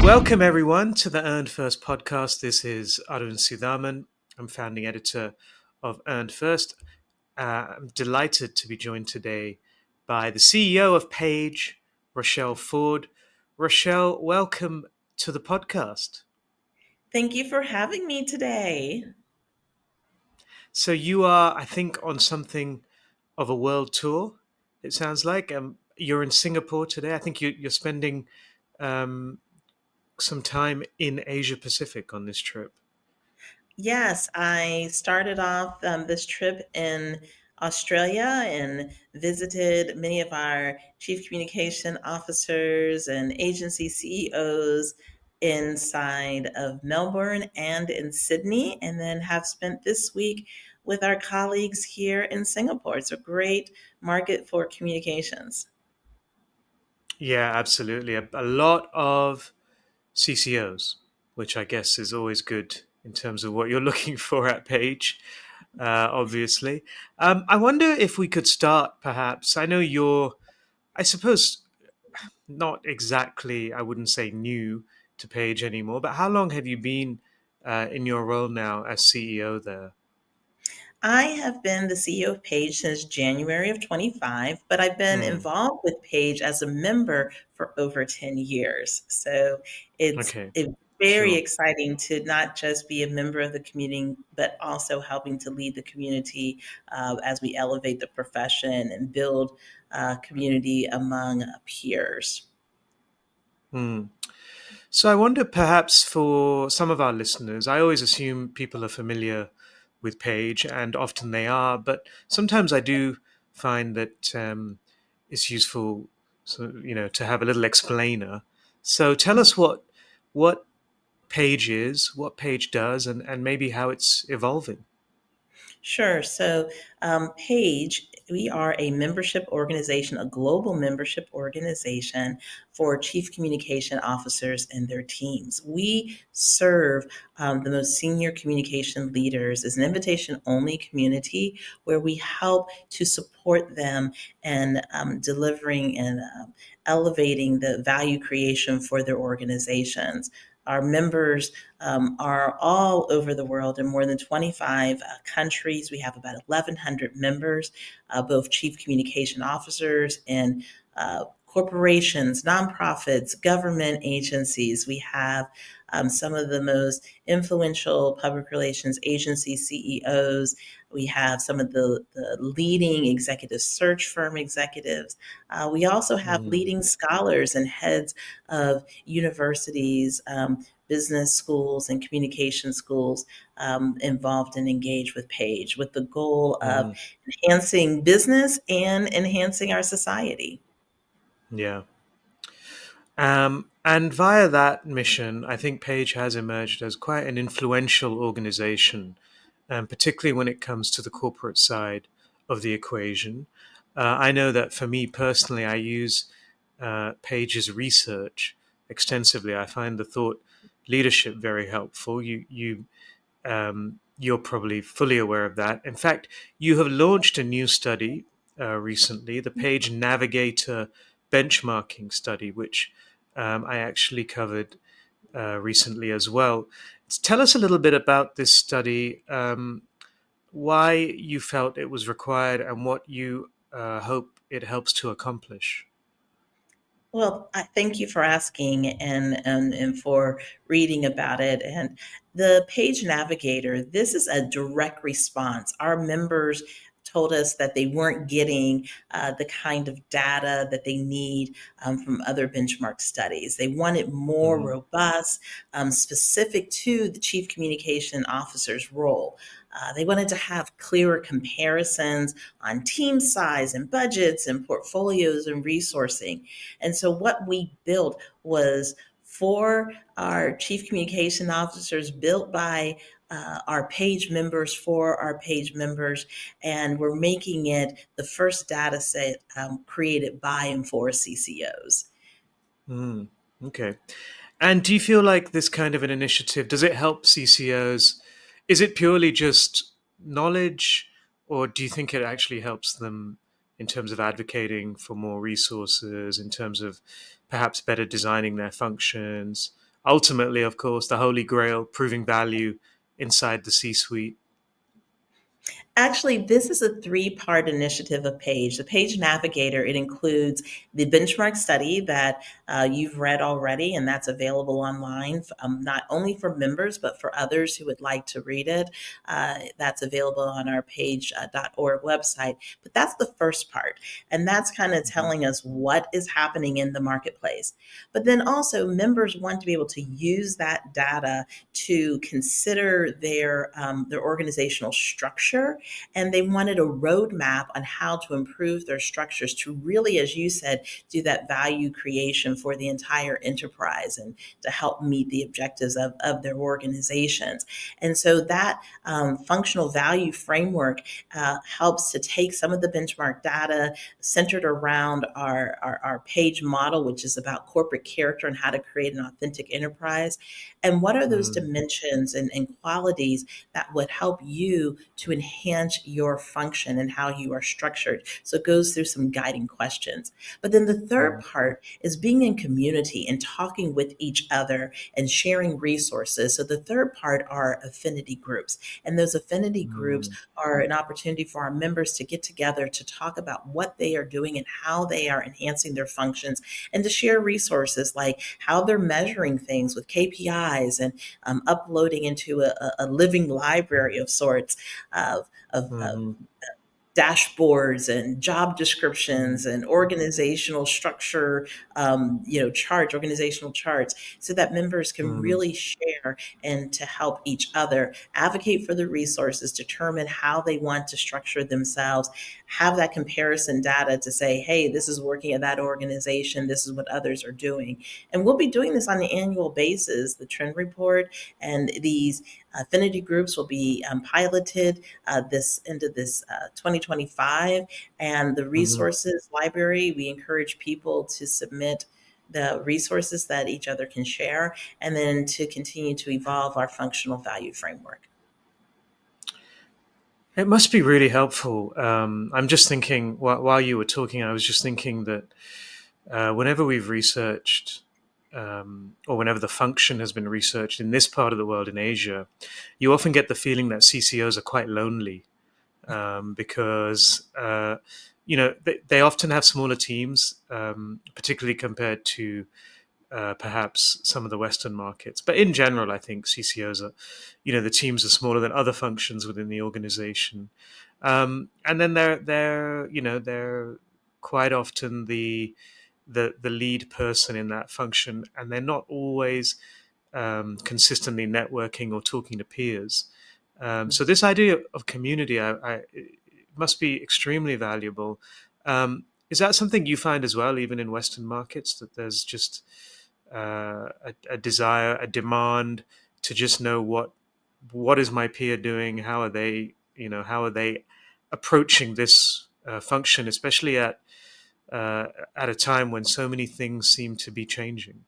Welcome, everyone, to the Earned First podcast. This is Arun Sudhaman. I'm founding editor of Earned First. I'm delighted to be joined today by the CEO of Page, Rochelle Ford. Rochelle, welcome to the podcast. Thank you for having me today. So, you are, I think, on something of a world tour, it sounds like. You're in Singapore today. I think you're spending um, some time in Asia Pacific on this trip. Yes, I started off this trip in Australia and visited many of our chief communication officers and agency CEOs inside of Melbourne and in Sydney, and then have spent this week with our colleagues here in Singapore. It's a great market for communications. Yeah, absolutely. A lot of CCOs, which I guess is always good in terms of what you're looking for at Page, obviously. I wonder if we could start perhaps. I know you're, I suppose, not exactly, I wouldn't say new to Page anymore, but how long have you been in your role now as CEO there? I have been the CEO of Page since January of 25, but I've been Hmm. involved with Page as a member for over 10 years. So Okay, it's very sure. exciting to not just be a member of the community, but also helping to lead the community as we elevate the profession and build community among peers. Hmm. So I wonder perhaps for some of our listeners, I always assume people are familiar with Page, and often they are, but sometimes I do find that it's useful, to have a little explainer. So tell us what Page is, what Page does, and maybe how it's evolving. Sure. So, Page, we are a membership organization, a global membership organization for chief communication officers and their teams. We serve the most senior communication leaders as an invitation only community where we help to support them in delivering and elevating the value creation for their organizations. Our members are all over the world in more than 25 countries. We have about 1,100 members, both chief communication officers and corporations, nonprofits, government agencies. We have some of the most influential public relations agency CEOs. We have some of the leading executive search firm executives. We also have Mm, leading scholars and heads of universities, business schools, and communication schools involved and engaged with Page with the goal of mm, enhancing business and enhancing our society. yeah. And via that mission, I think Page has emerged as quite an influential organization, particularly when it comes to the corporate side of the equation. I know that for me personally, I use Page's research extensively. I find the thought leadership very helpful. You're probably fully aware of that. In fact, you have launched a new study recently, the Page Navigator benchmarking study, which I actually covered recently as well. Tell us a little bit about this study, why you felt it was required, and what you hope it helps to accomplish. Well, I thank you for asking and for reading about it. And the Page Navigator, this is a direct response. Our members told us that they weren't getting the kind of data that they need from other benchmark studies. They wanted more Mm, robust, specific to the chief communication officer's role. They wanted to have clearer comparisons on team size and budgets and portfolios and resourcing. And so what we built was for our chief communication officers, built by our page members for our page members, and we're making it the first data set created by and for CCOs. mm, okay. And do you feel like this kind of an initiative, does it help CCOs? Is it purely just knowledge, or do you think it actually helps them in terms of advocating for more resources, in terms of perhaps better designing their functions? ultimately, of course, the holy grail, proving value inside the C-suite. Actually, this is a three-part initiative of Page. The Page Navigator, it includes the benchmark study that you've read already, and that's available online, not only for members, but for others who would like to read it. That's available on our page.org website. But that's the first part, and that's kind of Mhm. telling us what is happening in the marketplace. But then also, members want to be able to use that data to consider their organizational structure, and they wanted a roadmap on how to improve their structures to really, as you said, do that value creation for the entire enterprise and to help meet the objectives of their organizations. And so that functional value framework helps to take some of the benchmark data centered around our page model, which is about corporate character and how to create an authentic enterprise. And what are those Mm, dimensions and qualities that would help you to enhance your function and how you are structured? So it goes through some guiding questions. But then the third mm, part is being in community and talking with each other and sharing resources. So the third part are affinity groups. And those affinity groups mm, are an opportunity for our members to get together to talk about what they are doing and how they are enhancing their functions, and to share resources like how they're measuring things with KPIs and uploading into a living library of sorts of mhm, dashboards and job mm, descriptions and organizational structure, charts, organizational charts, so that members can mm, really share and to help each other advocate for the resources, determine how they want to structure themselves, have that comparison data to say, hey, this is working at that organization, this is what others are doing. And we'll be doing this on an annual basis, the trend report, and these affinity groups will be piloted this into this 2025. And the mhm. resources library, we encourage people to submit the resources that each other can share, and then to continue to evolve our functional value framework. It must be really helpful. I'm just thinking while you were talking, I was just thinking that whenever we've researched, or whenever the function has been researched in this part of the world in Asia, you often get the feeling that CCOs are quite lonely, because they often have smaller teams, particularly compared to perhaps some of the Western markets. But in general, I think CCOs are, the teams are smaller than other functions within the organization, and then they're quite often the lead person in that function, and they're not always consistently networking or talking to peers. So this idea of community, it must be extremely valuable. Is that something you find as well, even in Western markets, that there's just a desire, a demand to just know what is my peer doing? How are they approaching this function, especially at a time when so many things seem to be changing?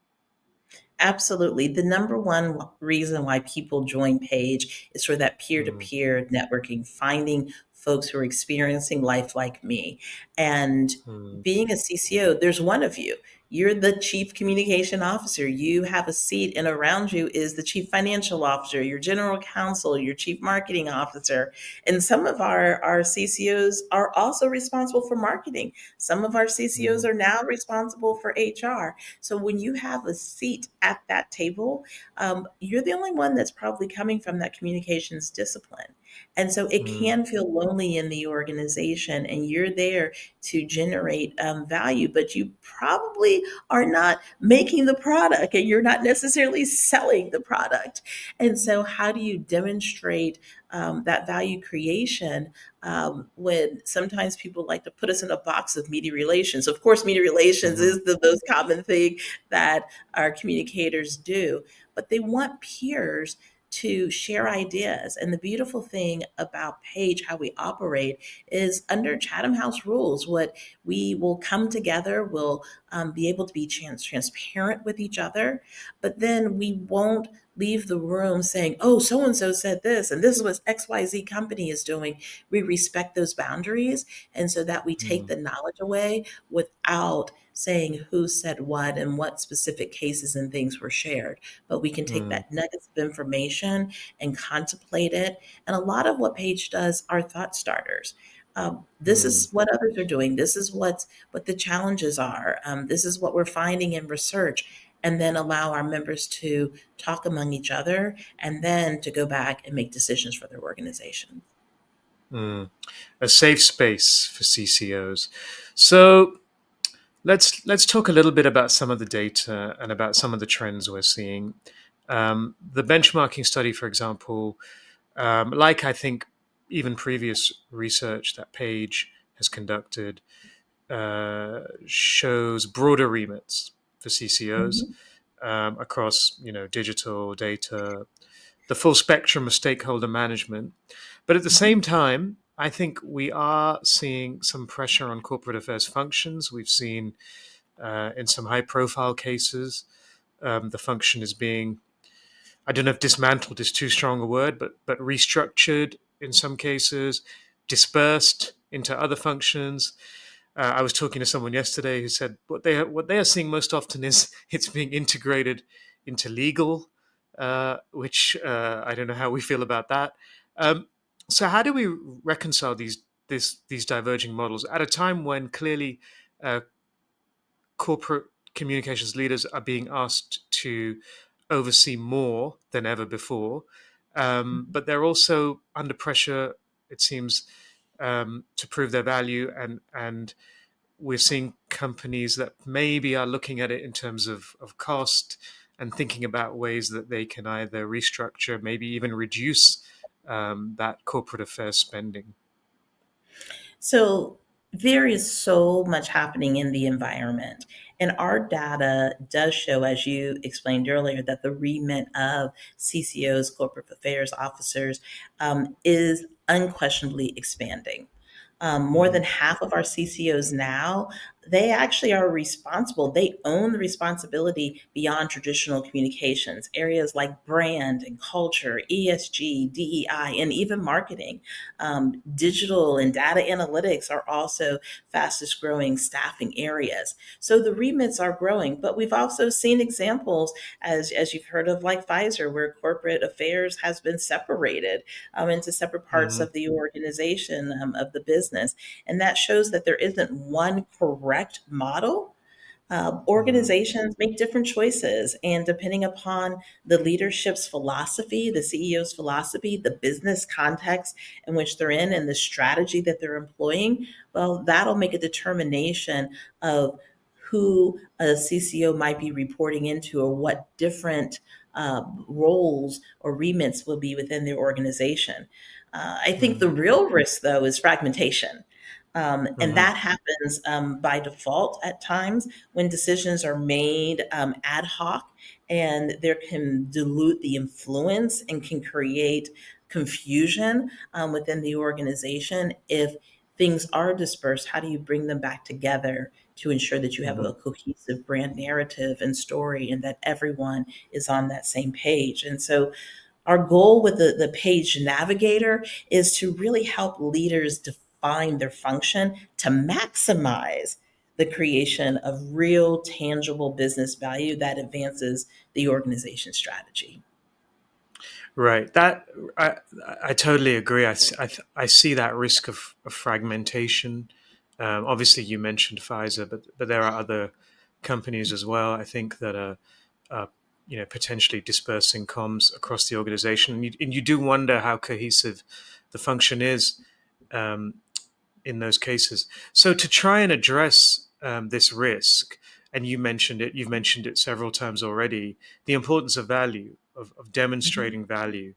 Absolutely. The number one reason why people join Page is for that peer to Mm, peer networking, finding folks who are experiencing life like me. And mm, being a CCO, there's one of you. You're the chief communication officer. You have a seat, and around you is the chief financial officer, your general counsel, your chief marketing officer. And some of our CCOs are also responsible for marketing. Some of our CCOs mm, are now responsible for HR. So when you have a seat at that table, you're the only one that's probably coming from that communications discipline. And so it mm, can feel lonely in the organization, and you're there to generate value, but you probably are not making the product and you're not necessarily selling the product. And so, how do you demonstrate that value creation when sometimes people like to put us in a box of media relations? Of course, media relations mhm, is the most common thing that our communicators do, but they want peers to share ideas. And the beautiful thing about Page, how we operate, is under Chatham House rules. What we will come together, we'll be able to be transparent with each other, but then we won't leave the room saying, oh, so and so said this, and this is what XYZ company is doing. We respect those boundaries. And so that we take Mm, the knowledge away without saying who said what and what specific cases and things were shared. But we can take mm, that nuggets of information and contemplate it. And a lot of what Page does are thought starters. This mm, is what others are doing. This is what the challenges are. This is what we're finding in research, and then allow our members to talk among each other, and then to go back and make decisions for their organization. mm. A safe space for CCOs. So let's talk a little bit about some of the data and about some of the trends we're seeing. The benchmarking study, for example, like I think even previous research that Page has conducted, shows broader remits for CCOs Mhm. across digital data, the full spectrum of stakeholder management. But at the Mhm. same time, I think we are seeing some pressure on corporate affairs functions. We've seen in some high profile cases, the function is being, I don't know if dismantled is too strong a word, but restructured in some cases, dispersed into other functions. I was talking to someone yesterday who said what they are seeing most often is it's being integrated into legal, which I don't know how we feel about that. Um, so how do we reconcile these diverging models at a time when clearly uh, corporate communications leaders are being asked to oversee more than ever before, but they're also under pressure, it seems, to prove their value, and we're seeing companies that maybe are looking at it in terms of cost and thinking about ways that they can either restructure, maybe even reduce that corporate affairs spending. So there is so much happening in the environment. And our data does show, as you explained earlier, that the remit of CCOs, corporate affairs officers, is unquestionably expanding. More Mm-hmm. than half of our CCOs now, they actually are responsible. They own the responsibility beyond traditional communications, areas like brand and culture, ESG, DEI, and even marketing. Digital and data analytics are also fastest growing staffing areas. So the remits are growing, but we've also seen examples, as you've heard of, like Pfizer, where corporate affairs has been separated into separate parts Mm-hmm. of the organization, of the business. And that shows that there isn't one correct model. Mm-hmm. Organizations make different choices, and depending upon the leadership's philosophy, the CEO's philosophy, the business context in which they're in, and the strategy that they're employing, well, that'll make a determination of who a CCO might be reporting into, or what different roles or remits will be within their organization. I think the Mm-hmm. real risk, though, is fragmentation. And Mm-hmm. that happens by default at times when decisions are made ad hoc, and there can dilute the influence and can create confusion within the organization. If things are dispersed, how do you bring them back together to ensure that you have Mm-hmm. a cohesive brand narrative and story, and that everyone is on that same page? And so our goal with the Page Navigator is to really help leaders define their function to maximize the creation of real, tangible business value that advances the organization strategy. Right. That I I totally agree. I see that risk of fragmentation. Obviously, you mentioned Pfizer, but there are other companies as well. I think that are potentially dispersing comms across the organization, and you do wonder how cohesive the function is. Um, in those cases. So to try and address this risk, and you've mentioned it several times already, the importance of value, of Mhm. demonstrating value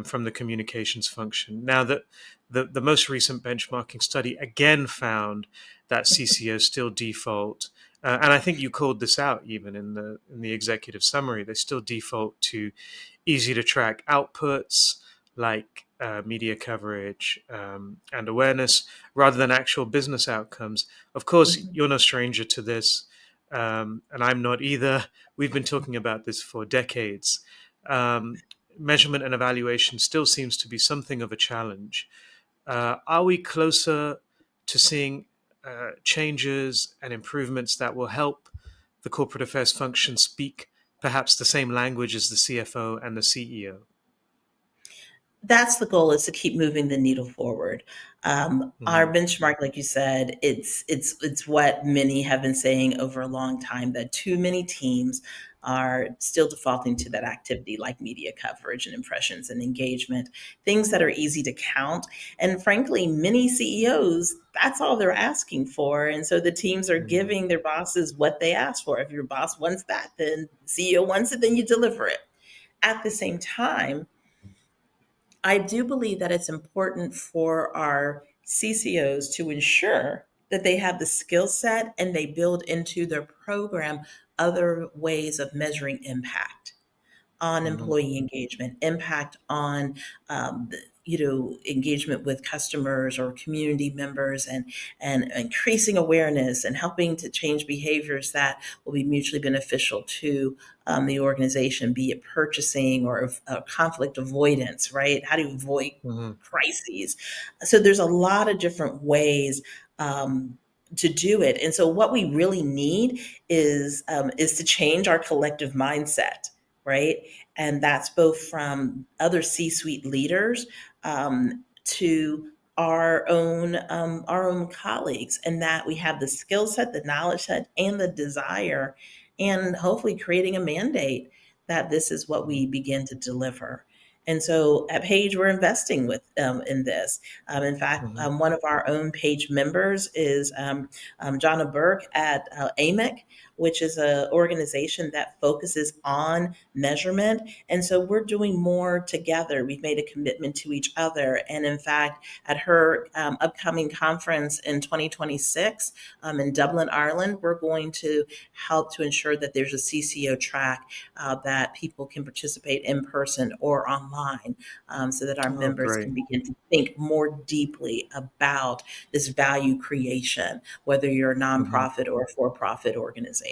from the communications function. Now that the most recent benchmarking study again found that CCOs still default, and I think you called this out even in the executive summary. They still default to easy to track outputs like media coverage and awareness rather than actual business outcomes. Of course, Mhm. you're no stranger to this, and I'm not either. We've been talking about this for decades. um, measurement and evaluation still seems to be something of a challenge. Are we closer to seeing changes and improvements that will help the corporate affairs function speak perhaps the same language as the CFO and the CEO? That's the goal, is to keep moving the needle forward. Our Hmm. benchmark, like you said, it's what many have been saying over a long time, that too many teams are still defaulting to that activity, like media coverage and impressions and engagement, things that are easy to count. And frankly, many CEOs, that's all they're asking for. And so the teams are Hmm. giving their bosses what they ask for. If your boss wants that, then CEO wants it, then you deliver it. At the same time, I do believe that it's important for our CCOs to ensure that they have the skill set and they build into their program other ways of measuring impact on Hmm. employee engagement, impact on engagement with customers or community members, and increasing awareness and helping to change behaviors that will be mutually beneficial to the organization, be it purchasing or conflict avoidance, right? How do you avoid Hmm. crises? So there's a lot of different ways um, to do it, and so what we really need is to change our collective mindset, right? And that's both from other C-suite leaders to our own colleagues, and that we have the skill set, the knowledge set, and the desire, and hopefully creating a mandate that this is what we begin to deliver. And so at Page, we're investing with in this. In fact, Hmm. one of our own Page members is Jonna Burke at AMIC, which is an organization that focuses on measurement. And so we're doing more together. We've made a commitment to each other. And in fact, at her upcoming conference in 2026 in Dublin, Ireland, we're going to help to ensure that there's a CCO track that people can participate in person or online, so that our Oh, members great. can begin to think more deeply about this value creation, whether you're a Hmm. nonprofit or a for profit organization.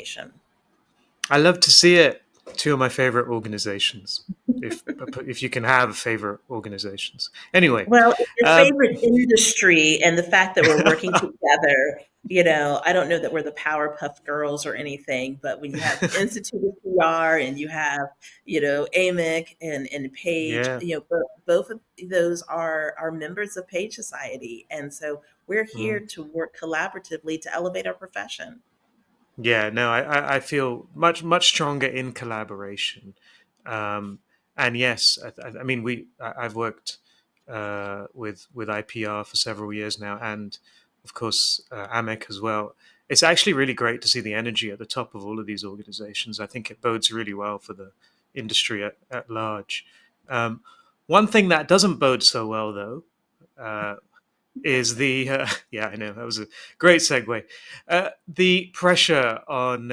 I love to see it. Two of my favorite organizations, if if you can have favorite organizations. Anyway, Well, it's your um, favorite industry, and the fact that we're working together, I don't know that we're the Powerpuff Girls or anything, but when you have Institute of PR and you have, AMIC and Page, yeah. both of those are members of Page Society. And so we're here Mm. to work collaboratively to elevate our profession. Yeah, no, I feel much stronger in collaboration, um, and yes, I mean I've worked with IPR for several years now, and of course AMEC as well. It's actually really great to see the energy at the top of all of these organizations. I think it bodes really well for the industry at large. Um, One thing that doesn't bode so well, though, uh, is the yeah, I know that was a great segue. The pressure on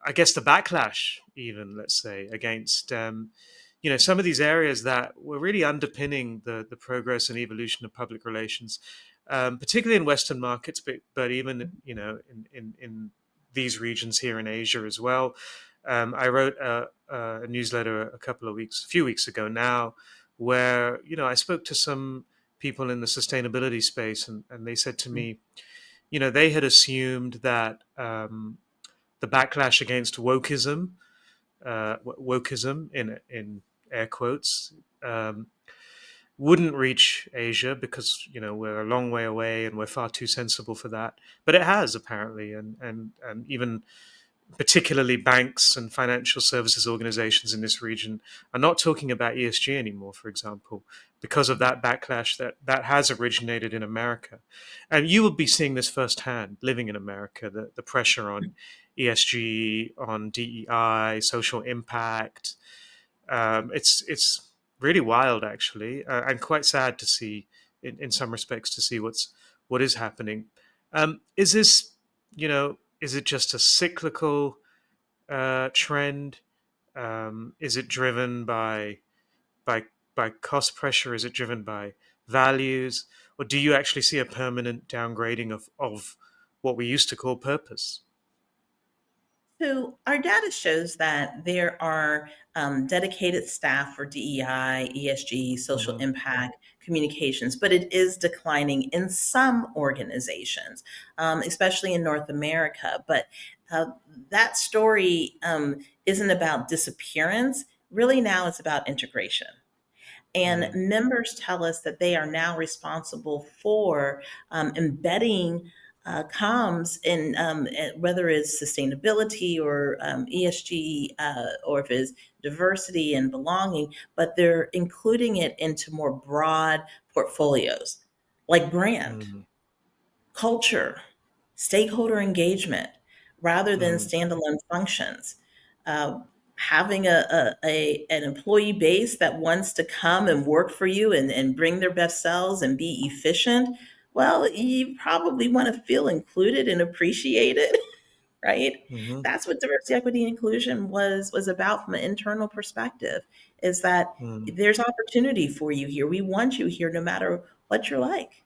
I guess the backlash, even let's say, against some of these areas that were really underpinning the progress and evolution of public relations, particularly in Western markets, but even in these regions here in Asia as well. I wrote a newsletter a few weeks ago now, where I spoke to some people in the sustainability space, and they said to me, they had assumed that. The backlash against wokeism in air quotes, um, wouldn't reach Asia because we're a long way away and we're far too sensible for that. But it has apparently, and even particularly banks and financial services organizations in this region are not talking about ESG anymore, for example, because of that backlash that has originated in America. And you will be seeing this firsthand living in America, the pressure on ESG, on DEI, social impact. It's really wild, actually, and quite sad to see, in some respects, to see what is happening. Is this, is it just a cyclical trend? Is it driven by by cost pressure? Is it driven by values, or do you actually see a permanent downgrading of what we used to call purpose? So our data shows that there are dedicated staff for DEI, ESG, social Hmm. impact, communications, but it is declining in some organizations, especially in North America. But uh, that story isn't about disappearance. Really, now it's about integration. And Mm, members tell us that they are now responsible for embedding comms in whether it's sustainability or ESG or if it's diversity and belonging, but they're including it into more broad portfolios like brand, mm, culture, stakeholder engagement, rather than mm, standalone functions. Uh, Having an employee base that wants to come and work for you and bring their best selves and be efficient, well, you probably want to feel included and appreciated, right? mhm, That's what diversity, equity, and inclusion was about from an internal perspective, is that mm, there's opportunity for you here. We want you here no matter what you're like.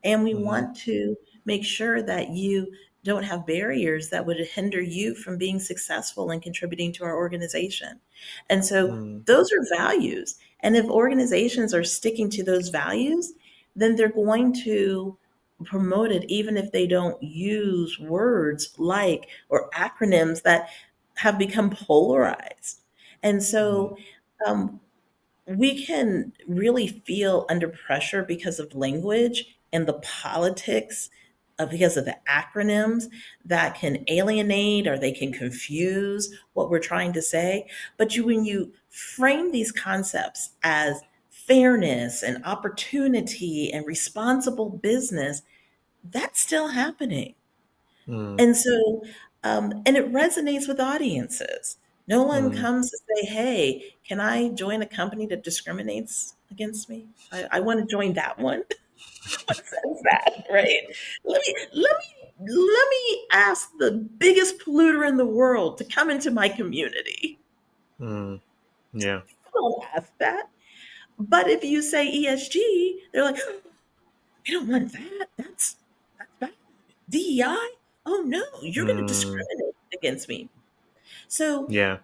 And we mhm, want to make sure that you don't have barriers that would hinder you from being successful and contributing to our organization. And so mm, those are values. And if organizations are sticking to those values, then they're going to promote it, even if they don't use words like or acronyms that have become polarized. And mm, so um, we can really feel under pressure because of language and the politics because of the acronyms that can alienate or they can confuse what we're trying to say. But when you frame these concepts as fairness and opportunity and responsible business, that's still happening. mm, And so, and it resonates with audiences. No one mm, comes to say, hey, can I join a company that discriminates against me? I want to join that one. No one says that, right? Let me ask the biggest polluter in the world to come into my community. mm. Yeah. People don't ask that. But if you say ESG, they're like, I don't want that. That's bad. DEI? Oh no, you're going to Mm, discriminate against me. So yeah.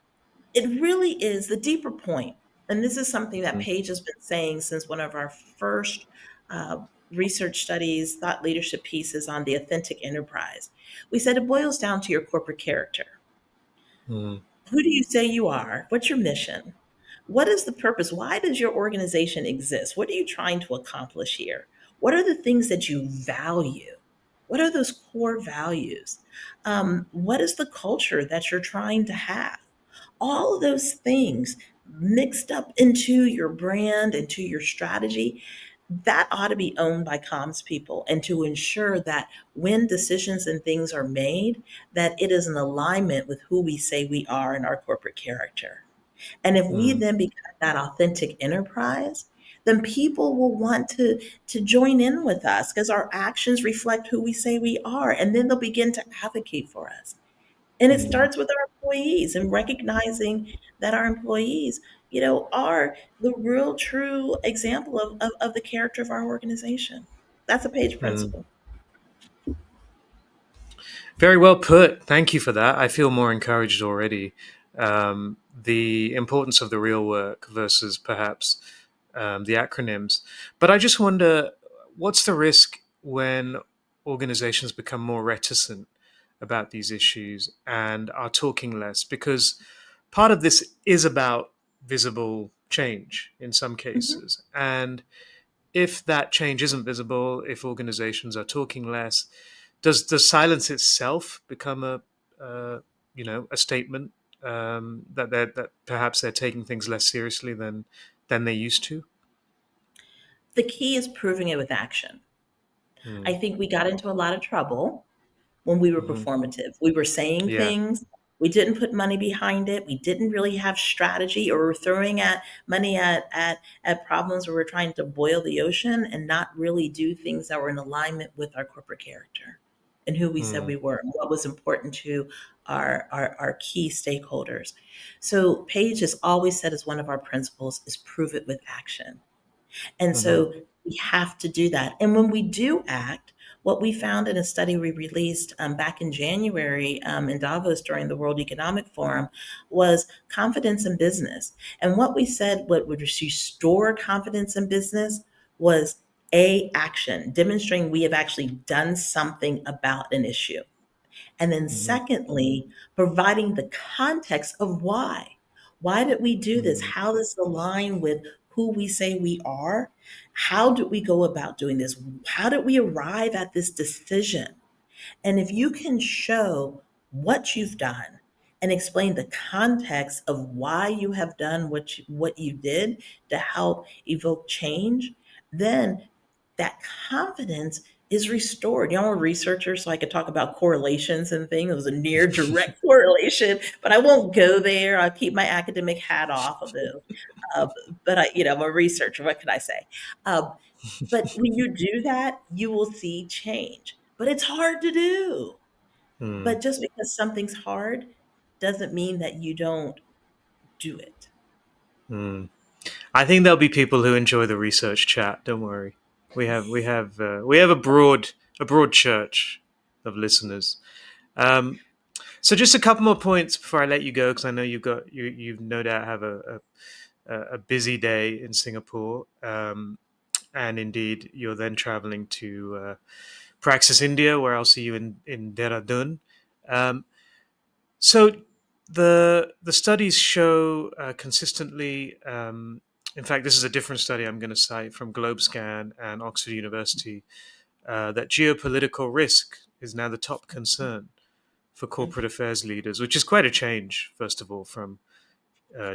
it really is the deeper point, and this is something that Mm, Paige has been saying since one of our first uh, research studies, thought leadership pieces on the authentic enterprise. We said it boils down to your corporate character. mm, Who do you say you are? What's your mission? What is the purpose? Why does your organization exist? What are you trying to accomplish here? What are the things that you value? What are those core values? What is the culture that you're trying to have? All of those things mixed up into your brand, into your strategy, that ought to be owned by comms people and to ensure that when decisions and things are made, that it is in alignment with who we say we are in our corporate character. And if we mm, then become that authentic enterprise, then people will want to join in with us because our actions reflect who we say we are. And then they'll begin to advocate for us. And it mm, starts with our employees and recognizing that our employees, are the real true example of the character of our organization. That's a page mm. principle. Very well put. Thank you for that. I feel more encouraged already. The importance of the real work versus perhaps the acronyms. But I just wonder, what's the risk when organizations become more reticent about these issues and are talking less? Because part of this is about visible change in some Mhm. cases. And if that change isn't visible, if organizations are talking less, does silence itself become a statement that perhaps they're taking things less seriously than they used to? The key is proving it with action. I Mm, think we got into a lot of trouble when we were hmm. performative. We were saying Yeah. things, we didn't put money behind it, we didn't really have strategy, or we're throwing at money at problems where we're trying to boil the ocean and not really do things that were in alignment with our corporate character and who we said Mm, we were and what was important to our key stakeholders. So Paige has always said as one of our principles is prove it with action. And hmm. so we have to do that. And when we do act, What we found in a study we released back in January in Davos during the World Economic Forum was confidence in business. And what we said what would restore confidence in business was a action, demonstrating we have actually done something about an issue. And then, Mm-hmm. secondly, providing the context of why. Why did we do this? Mm-hmm. How does it align with who we say we are? How did we go about doing this? How did we arrive at this decision? And if you can show what you've done and explain the context of why you have done what you did to help evoke change, then that confidence is restored. You know, I'm a researcher, so I could talk about correlations and things. It was a near direct correlation, but I won't go there. I keep my academic hat off of it. Uh, but I'm a researcher. What can I say? Um, but when you do that, you will see change. But it's hard to do. Mm. But just because something's hard doesn't mean that you don't do it. Mm. I think there'll be people who enjoy the research chat. Don't worry. We have a broad church of listeners. Um, so just a couple more points before I let you go, because I know you no doubt have a busy day in Singapore, and indeed you're then traveling to Praxis India, where I'll see you in Dehradun. Um, so the studies show consistently. In fact, this is a different study I'm going to cite from GlobeScan and Oxford University, that geopolitical risk is now the top concern for corporate affairs leaders, which is quite a change, first of all, from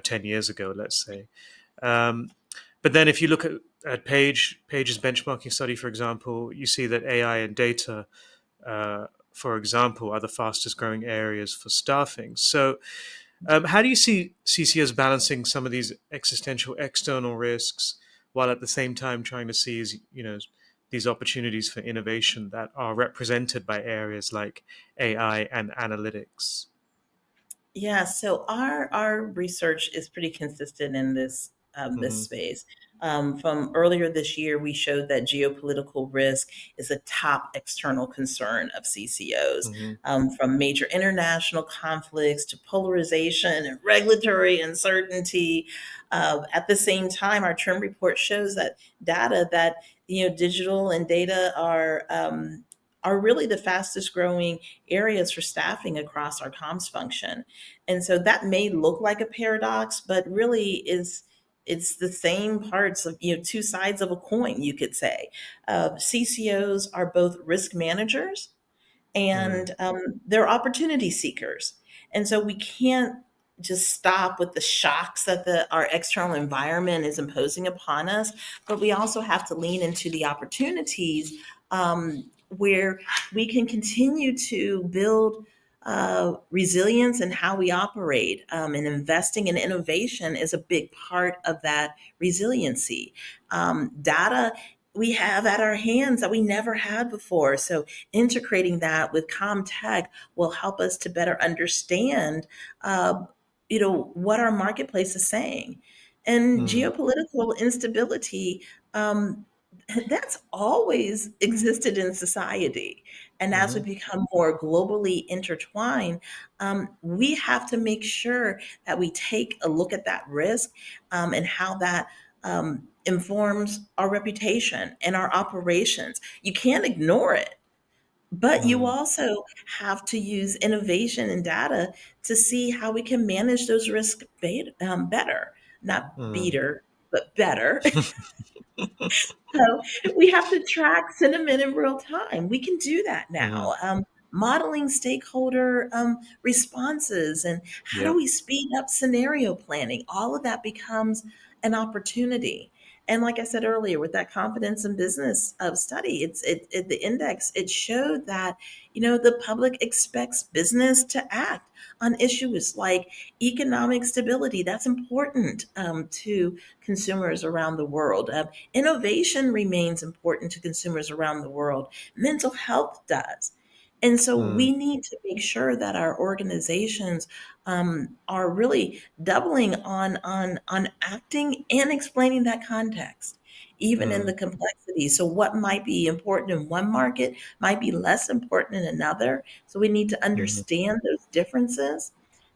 10 years ago, let's say. Um, but then if you look at Page's benchmarking study, for example, you see that AI and data, for example, are the fastest growing areas for staffing. So how do you see CCOs balancing some of these existential external risks while at the same time trying to seize, these opportunities for innovation that are represented by areas like AI and analytics? Yeah, so our research is pretty consistent in this Hmm. space. From earlier this year, we showed that geopolitical risk is a top external concern of CCOs, Hmm. from major international conflicts to polarization and regulatory uncertainty. At the same time, our trend report shows that data that digital and data are really the fastest growing areas for staffing across our comms function. And so that may look like a paradox, but really is it's the same parts of two sides of a coin, you could say. CCOs are both risk managers Mm. and they're opportunity seekers. And so we can't just stop with the shocks that our external environment is imposing upon us, but we also have to lean into the opportunities where we can continue to build resilience in how we operate. And investing in innovation is a big part of that resiliency. Data we have at our hands that we never had before. So integrating that with ComTech will help us to better understand, what our marketplace is saying. And Mm. geopolitical instability, that's always existed in society. And as we Hmm. become more globally intertwined, we have to make sure that we take a look at that risk and how that informs our reputation and our operations. You can't ignore it, but you Mm. also have to use innovation and data to see how we can manage those risks better, not Mm. beater, but better. So we have to track sentiment in real time. We can do that Hmm. now. Modeling stakeholder responses and how do Yeah. we speed up scenario planning? All of that becomes an opportunity. And like I said earlier, with that confidence in business study, the index. It showed that the public expects business to act on issues like economic stability. That's important to consumers around the world. Innovation remains important to consumers around the world. Mental health does. And so Mm. we need to make sure that our organizations are really doubling on acting and explaining that context. even in the Mm, complexity. So, what might be important in one market might be less important in another. So, we need to mhm, understand those differences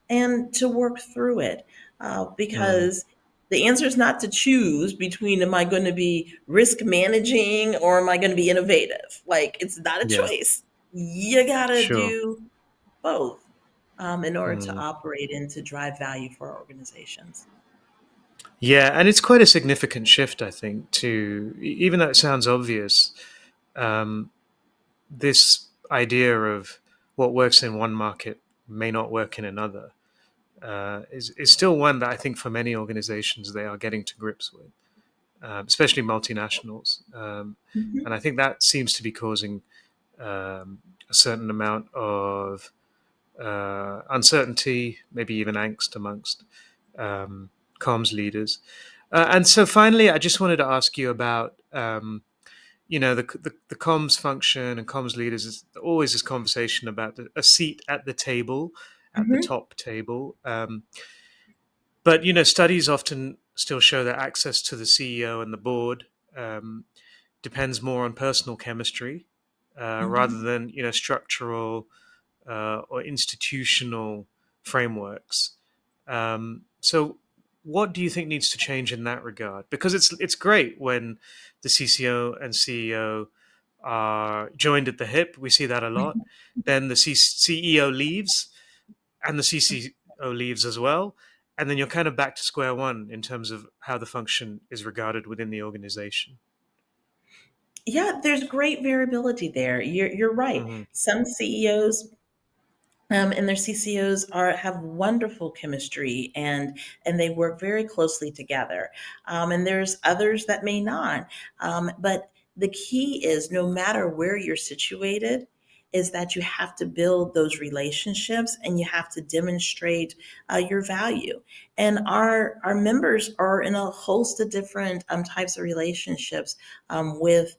and to work through it mm. because the answer is not to choose between am I going to be risk managing or am I going to be innovative? Like, it's not a Yeah, choice. You got to sure. do both in order to Mm. operate and to drive value for our organizations. Yeah, and it's quite a significant shift, I think, to even though it sounds obvious, um, this idea of what works in one market may not work in another is still one that I think for many organizations they are getting to grips with, especially multinationals. And Mhm. I think that seems to be causing a certain amount of uncertainty, maybe even angst amongst um, comms leaders. And so finally, I just wanted to ask you about the comms function and comms leaders is always this conversation about a seat at the table, at the Mhm. top table. But studies often still show that access to the CEO and the board um, depends more on personal chemistry rather Mhm. than structural or institutional frameworks. So, what do you think needs to change in that regard? Because it's great when the CCO and CEO are joined at the hip. We see that a lot. Then the CEO leaves, and the CCO leaves as well, and then you're kind of back to square one in terms of how the function is regarded within the organization. Yeah, there's great variability there. You're right. Hmm. Some CEOs and their CCOs are have wonderful chemistry and they work very closely together. And there's others that may not. But the key is no matter where you're situated, is that you have to build those relationships and you have to demonstrate your value. And our members are in a host of different types of relationships with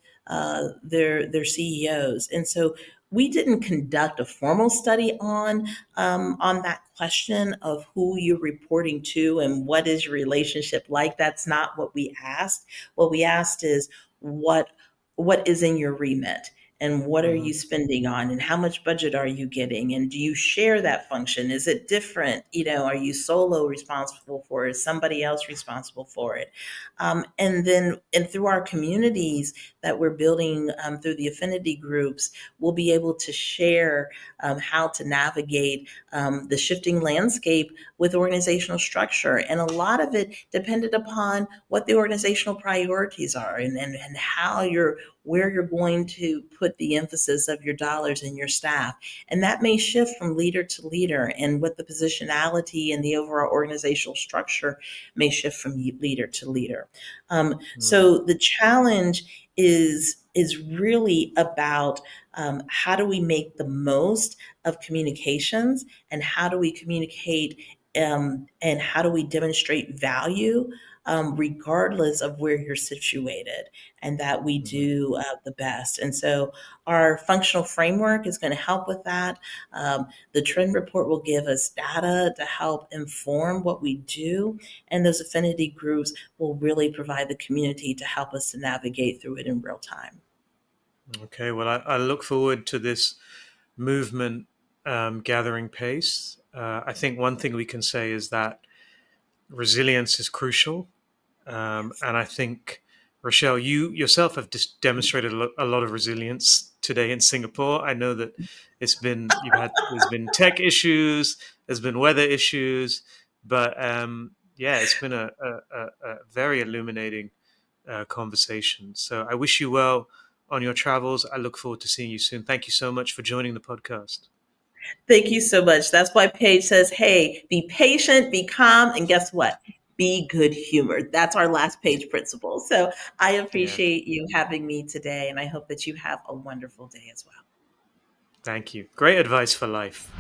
their CEOs, and so we didn't conduct a formal study on that question of who you're reporting to and what is your relationship like. That's not what we asked. What we asked is what what is in your remit and what are Hmm. you spending on and how much budget are you getting and do you share that function? Is it different? Are you solo responsible for it? Is somebody else responsible for it? And through our communities that we're building through the affinity groups, we'll be able to share how to navigate the shifting landscape with organizational structure. And a lot of it depended upon what the organizational priorities are and how you're where you're going to put the emphasis of your dollars and your staff. And that may shift from leader to leader, and what the positionality and the overall organizational structure may shift from leader to leader. Hmm. So the challenge is really about how do we make the most of communications and how do we communicate and how do we demonstrate value regardless of where you're situated and that we Hmm. do the best. And so our functional framework is going to help with that. The trend report will give us data to help inform what we do, and those affinity groups will really provide the community to help us to navigate through it in real time. Okay, well, I look forward to this movement gathering pace. I think one thing we can say is that resilience is crucial. Yes. And I think, Rochelle, you yourself have just demonstrated a lot of resilience today in Singapore. I know that there's been tech issues, there's been weather issues, but yeah, it's been a very illuminating conversation. So I wish you well on your travels. I look forward to seeing you soon. Thank you so much for joining the podcast. Thank you so much. That's why Paige says, hey, be patient, be calm, and guess what? Be good humored. That's our last page principle. So I Yeah, appreciate you having me today, and I hope that you have a wonderful day as well. thank you. Great advice for life.